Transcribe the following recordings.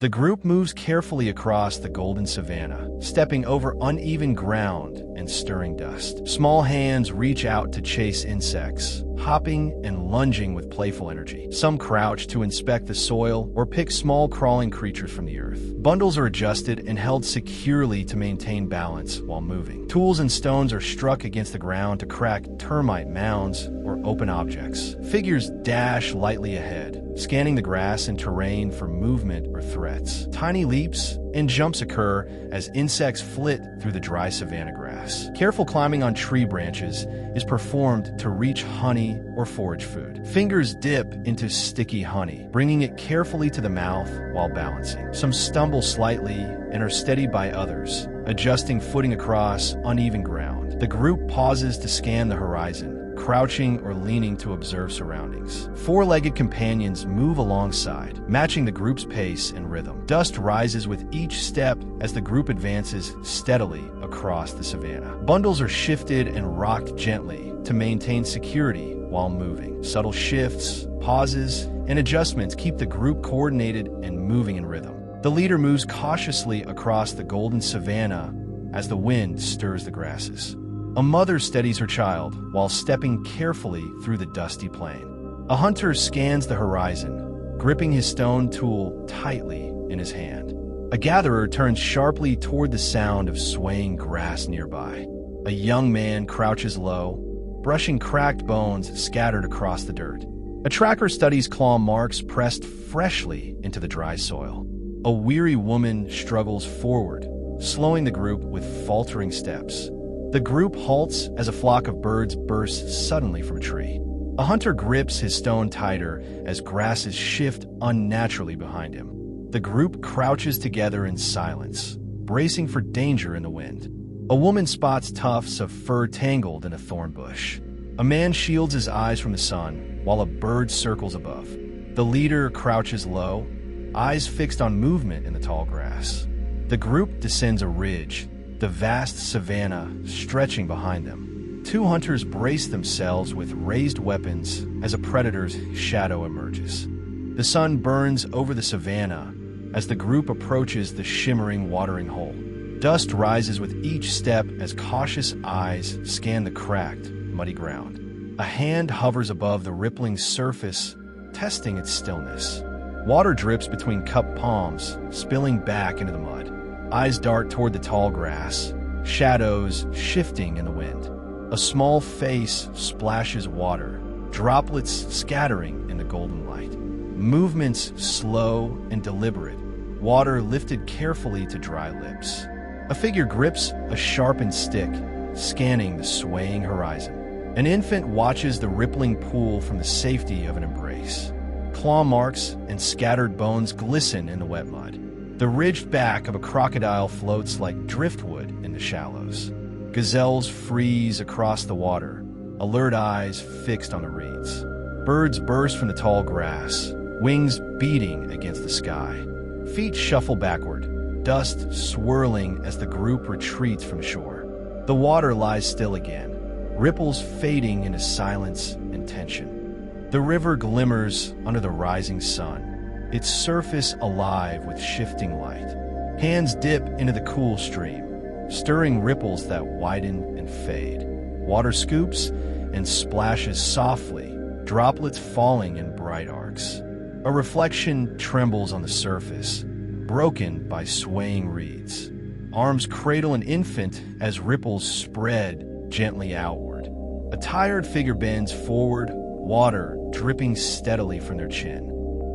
The group moves carefully across the golden savanna, stepping over uneven ground and stirring dust. Small hands reach out to chase insects, hopping and lunging with playful energy. Some crouch to inspect the soil or pick small crawling creatures from the earth. Bundles are adjusted and held securely to maintain balance while moving. Tools and stones are struck against the ground to crack termite mounds or open objects. Figures dash lightly ahead, scanning the grass and terrain for movement or threats. Tiny leaps and jumps occur as insects flit through the dry savanna grass. Careful climbing on tree branches is performed to reach honey or forage food. Fingers dip into sticky honey, bringing it carefully to the mouth while balancing. Some stumble slightly and are steadied by others, adjusting footing across uneven ground. The group pauses to scan the horizon, crouching or leaning to observe surroundings. Four-legged companions move alongside, matching the group's pace and rhythm. Dust rises with each step as the group advances steadily across the savanna. Bundles are shifted and rocked gently to maintain security while moving. Subtle shifts, pauses, and adjustments keep the group coordinated and moving in rhythm. The leader moves cautiously across the golden savanna as the wind stirs the grasses. A mother steadies her child while stepping carefully through the dusty plain. A hunter scans the horizon, gripping his stone tool tightly in his hand. A gatherer turns sharply toward the sound of swaying grass nearby. A young man crouches low, brushing cracked bones scattered across the dirt. A tracker studies claw marks pressed freshly into the dry soil. A weary woman struggles forward, slowing the group with faltering steps. The group halts as a flock of birds bursts suddenly from a tree. A hunter grips his stone tighter as grasses shift unnaturally behind him. The group crouches together in silence, bracing for danger in the wind. A woman spots tufts of fur tangled in a thorn bush. A man shields his eyes from the sun while a bird circles above. The leader crouches low, eyes fixed on movement in the tall grass. The group descends a ridge, the vast savanna stretching behind them. Two hunters brace themselves with raised weapons as a predator's shadow emerges. The sun burns over the savanna as the group approaches the shimmering watering hole. Dust rises with each step as cautious eyes scan the cracked, muddy ground. A hand hovers above the rippling surface, testing its stillness. Water drips between cupped palms, spilling back into the mud. Eyes dart toward the tall grass, shadows shifting in the wind. A small face splashes water, droplets scattering in the golden light. Movements slow and deliberate, water lifted carefully to dry lips. A figure grips a sharpened stick, scanning the swaying horizon. An infant watches the rippling pool from the safety of an embrace. Claw marks and scattered bones glisten in the wet mud. The ridged back of a crocodile floats like driftwood in the shallows. Gazelles freeze across the water, alert eyes fixed on the reeds. Birds burst from the tall grass, wings beating against the sky. Feet shuffle backward, dust swirling as the group retreats from shore. The water lies still again, ripples fading into silence and tension. The river glimmers under the rising sun, its surface alive with shifting light. Hands dip into the cool stream, stirring ripples that widen and fade. Water scoops and splashes softly, droplets falling in bright arcs. A reflection trembles on the surface, broken by swaying reeds. Arms cradle an infant as ripples spread gently outward. A tired figure bends forward, water dripping steadily from their chin.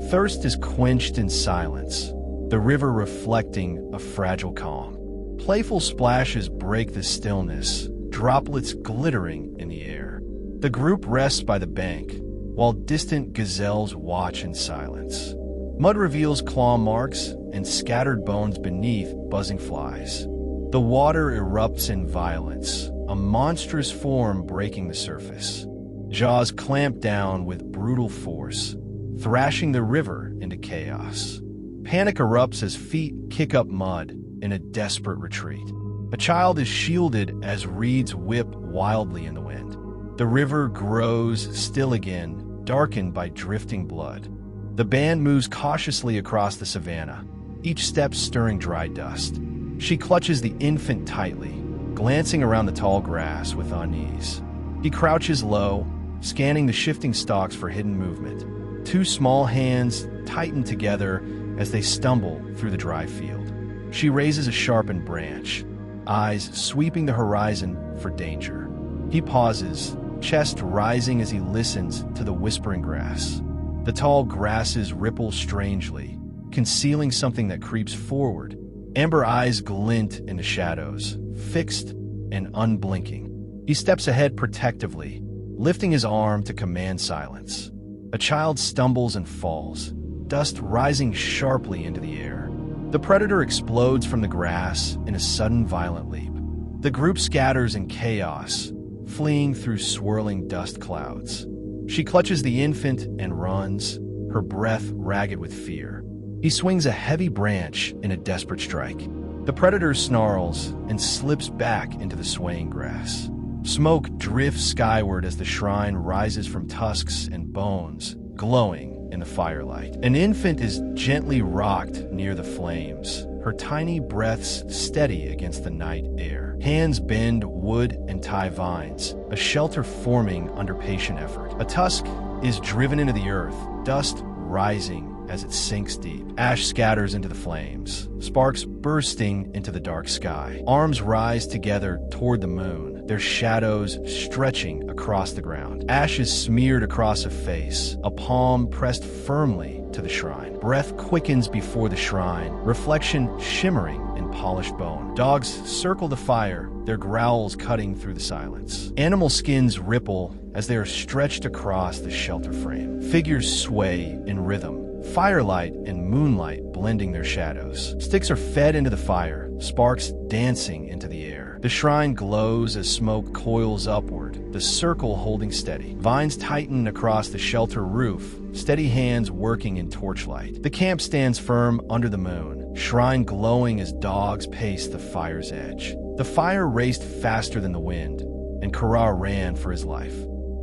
Thirst is quenched in silence, the river reflecting a fragile calm. Playful splashes break the stillness, droplets glittering in the air. The group rests by the bank, while distant gazelles watch in silence. Mud reveals claw marks and scattered bones beneath buzzing flies. The water erupts in violence, a monstrous form breaking the surface. Jaws clamp down with brutal force, thrashing the river into chaos. Panic erupts as feet kick up mud in a desperate retreat. A child is shielded as reeds whip wildly in the wind. The river grows still again, darkened by drifting blood. The band moves cautiously across the savanna, each step stirring dry dust. She clutches the infant tightly, glancing around the tall grass with unease. He crouches low, scanning the shifting stalks for hidden movement. Two small hands tighten together as they stumble through the dry field. She raises a sharpened branch, eyes sweeping the horizon for danger. He pauses, chest rising as he listens to the whispering grass. The tall grasses ripple strangely, concealing something that creeps forward. Amber eyes glint in the shadows, fixed and unblinking. He steps ahead protectively, lifting his arm to command silence. A child stumbles and falls, dust rising sharply into the air. The predator explodes from the grass in a sudden violent leap. The group scatters in chaos, fleeing through swirling dust clouds. She clutches the infant and runs, her breath ragged with fear. He swings a heavy branch in a desperate strike. The predator snarls and slips back into the swaying grass. Smoke drifts skyward as the shrine rises from tusks and bones, glowing in the firelight. An infant is gently rocked near the flames, her tiny breaths steady against the night air. Hands bend wood and tie vines, a shelter forming under patient effort. A tusk is driven into the earth, dust rising as it sinks deep. Ash scatters into the flames, sparks bursting into the dark sky. Arms rise together toward the moon, their shadows stretching across the ground. Ash is smeared across a face, a palm pressed firmly to the shrine. Breath quickens before the shrine, reflection shimmering in polished bone. Dogs circle the fire, their growls cutting through the silence. Animal skins ripple as they are stretched across the shelter frame. Figures sway in rhythm, firelight and moonlight blending their shadows. Sticks are fed into the fire, sparks dancing into the air. The shrine glows as smoke coils upward, the circle holding steady. Vines tighten across the shelter roof, steady hands working in torchlight. The camp stands firm under the moon, shrine glowing as dogs pace the fire's edge. The fire raced faster than the wind, and Kara ran for his life.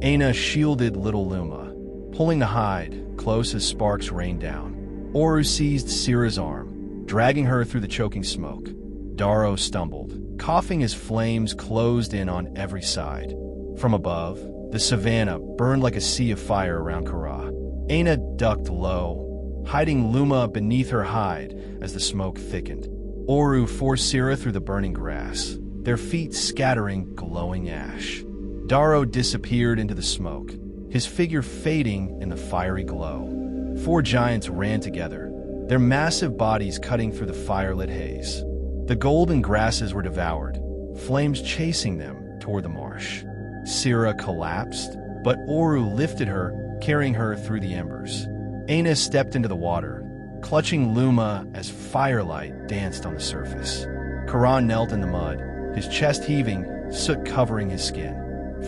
Aina shielded little Luma, pulling the hide close as sparks rained down. Oru seized Sira's arm, dragging her through the choking smoke. Darrow stumbled, coughing as flames closed in on every side. From above, the savannah burned like a sea of fire around Kara. Aina ducked low, hiding Luma beneath her hide as the smoke thickened. Oru forced Sira through the burning grass, their feet scattering glowing ash. Darrow disappeared into the smoke, his figure fading in the fiery glow. Four giants ran together, their massive bodies cutting through the firelit haze. The golden grasses were devoured, flames chasing them toward the marsh. Sira collapsed, but Oru lifted her, carrying her through the embers. Aina stepped into the water, clutching Luma as firelight danced on the surface. Karan knelt in the mud, his chest heaving, soot covering his skin.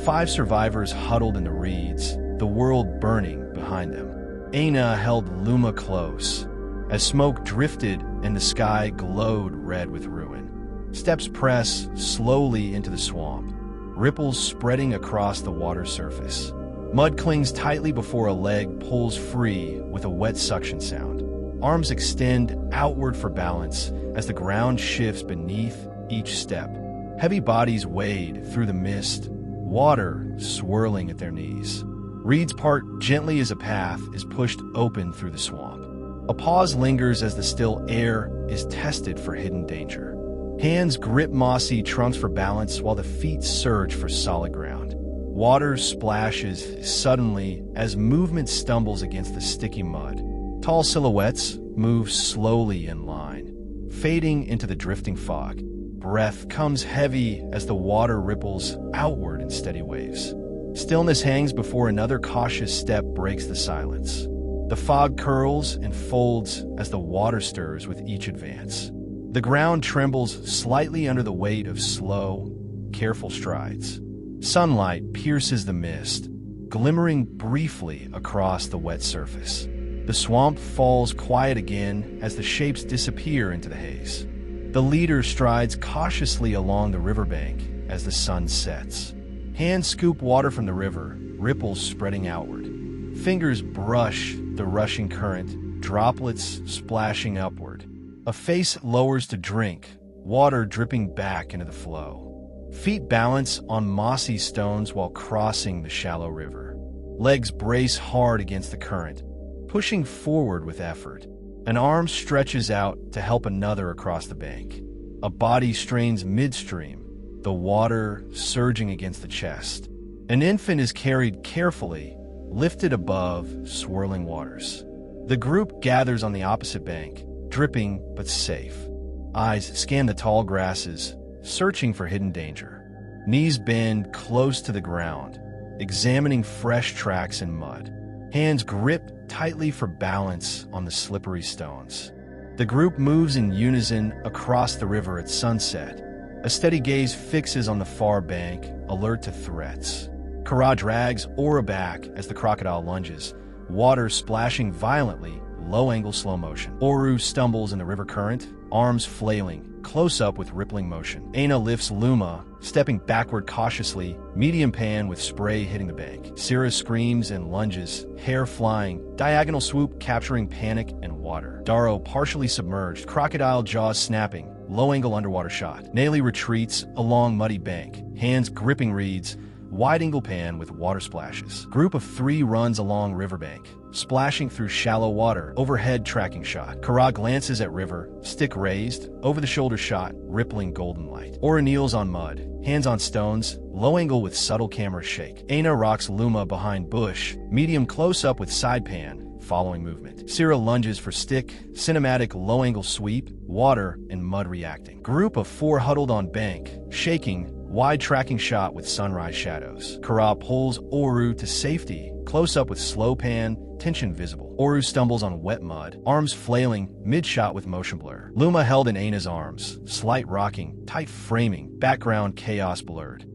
5 survivors huddled in the reeds, the world burning behind them. Aina held Luma close, as smoke drifted and the sky glowed red with ruin. Steps press slowly into the swamp, ripples spreading across the water surface. Mud clings tightly before a leg pulls free with a wet suction sound. Arms extend outward for balance as the ground shifts beneath each step. Heavy bodies wade through the mist, water swirling at their knees. Reeds part gently as a path is pushed open through the swamp. A pause lingers as the still air is tested for hidden danger. Hands grip mossy trunks for balance while the feet surge for solid ground. Water splashes suddenly as movement stumbles against the sticky mud. Tall silhouettes move slowly in line, fading into the drifting fog. Breath comes heavy as the water ripples outward in steady waves. Stillness hangs before another cautious step breaks the silence. The fog curls and folds as the water stirs with each advance. The ground trembles slightly under the weight of slow, careful strides. Sunlight pierces the mist, glimmering briefly across the wet surface. The swamp falls quiet again as the shapes disappear into the haze. The leader strides cautiously along the riverbank as the sun sets. Hands scoop water from the river, ripples spreading outward. Fingers brush the rushing current, droplets splashing upward. A face lowers to drink, water dripping back into the flow. Feet balance on mossy stones while crossing the shallow river. Legs brace hard against the current, pushing forward with effort. An arm stretches out to help another across the bank. A body strains midstream, the water surging against the chest. An infant is carried carefully, lifted above swirling waters. The group gathers on the opposite bank, dripping but safe. Eyes scan the tall grasses, searching for hidden danger. Knees bend close to the ground, examining fresh tracks in mud. Hands grip tightly for balance on the slippery stones. The group moves in unison across the river at sunset. A steady gaze fixes on the far bank, alert to threats. Kara drags Ora back as the crocodile lunges, water splashing violently, low-angle slow motion. Oru stumbles in the river current, arms flailing, close up with rippling motion. Aina lifts Luma, stepping backward cautiously, medium pan with spray hitting the bank. Sira screams and lunges, hair flying, diagonal swoop capturing panic and water. Daro partially submerged, crocodile jaws snapping, low-angle underwater shot. Nayli retreats along muddy bank, hands gripping reeds, wide-angle pan with water splashes. Group of 3 runs along riverbank, splashing through shallow water, overhead tracking shot. Kara glances at river, stick raised, over-the-shoulder shot, rippling golden light. Ora kneels on mud, hands on stones, low angle with subtle camera shake. Aina rocks Luma behind bush, medium close-up with side pan, following movement. Sira lunges for stick, cinematic low-angle sweep, water and mud reacting. Group of 4 huddled on bank, shaking, wide tracking shot with sunrise shadows. Kara pulls Oru to safety, close up with slow pan, tension visible. Oru stumbles on wet mud, arms flailing, mid-shot with motion blur. Luma held in Aina's arms, slight rocking, tight framing, background chaos blurred.